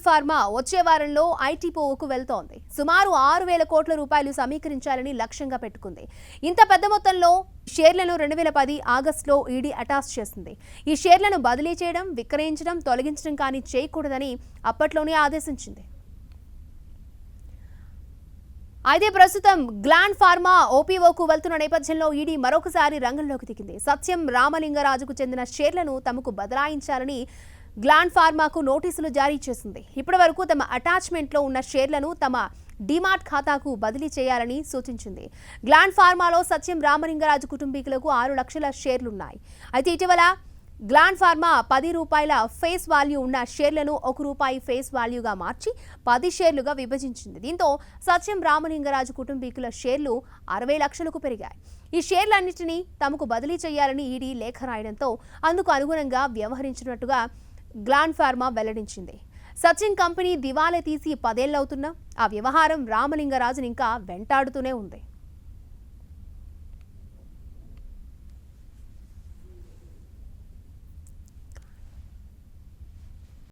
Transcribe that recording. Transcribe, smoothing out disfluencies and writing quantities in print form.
Pharma వచ్చే వారంలో ఐటీఓకు వెళ్తోంది. సుమారు 6,000 కోట్ల రూపాయలు సమీకరించాలని లక్ష్యంగా పెట్టుకుంది. ఇంత పెద్ద మొత్తంలో షేర్లను 2010 ఆగస్టులో ఈడీ అటాచ్ చేసింది. ఈ షేర్లను బదిలీ చేయడం, విక్రయించడం, తొలగించడం కానీ చేయకూడదని అప్పట్లోనే ఆదేశించింది. అయితే ప్రస్తుతం గ్లాండ్ ఫార్మా ఓపీఓకు వెళ్తున్న నేపథ్యంలో ఈడీ మరొకసారి రంగంలోకి దిగింది. సత్యం రామలింగరాజుకు చెందిన షేర్లను తమకు బదలాయించాలని గ్లాండ్ ఫార్మాకు నోటీసులు జారీ చేసింది. ఇప్పటివరకు తమ అటాచ్మెంట్లో ఉన్న షేర్లను తమ డిమాట్ ఖాతాకు బదిలీ చేయాలని సూచించింది. గ్లాండ్ ఫార్మాలో సత్యం రామలింగరాజు కుటుంబీకులకు 6 లక్షల షేర్లున్నాయి. అయితే ఇటీవల గ్లాండ్ ఫార్మా 10 రూపాయల ఫేస్ వాల్యూ ఉన్న షేర్లను ₹1 ఫేస్ వాల్యూగా మార్చి 10 షేర్లుగా విభజించింది. దీంతో సత్యం రామలింగరాజు కుటుంబీకుల షేర్లు 60 లక్షలకు పెరిగాయి. ఈ షేర్లన్నింటినీ తమకు బదిలీ చేయాలని ఈడీ లేఖ రాయడంతో అందుకు అనుగుణంగా వ్యవహరించినట్టుగా గ్లాండ్ ఫార్మా వెల్లడించింది. సచిన్ కంపెనీ దివాలా తీసి 10 ఏళ్లవుతున్నా ఆ వ్యవహారం రామలింగరాజుని ఇంకా వెంటాడుతూనే ఉంది.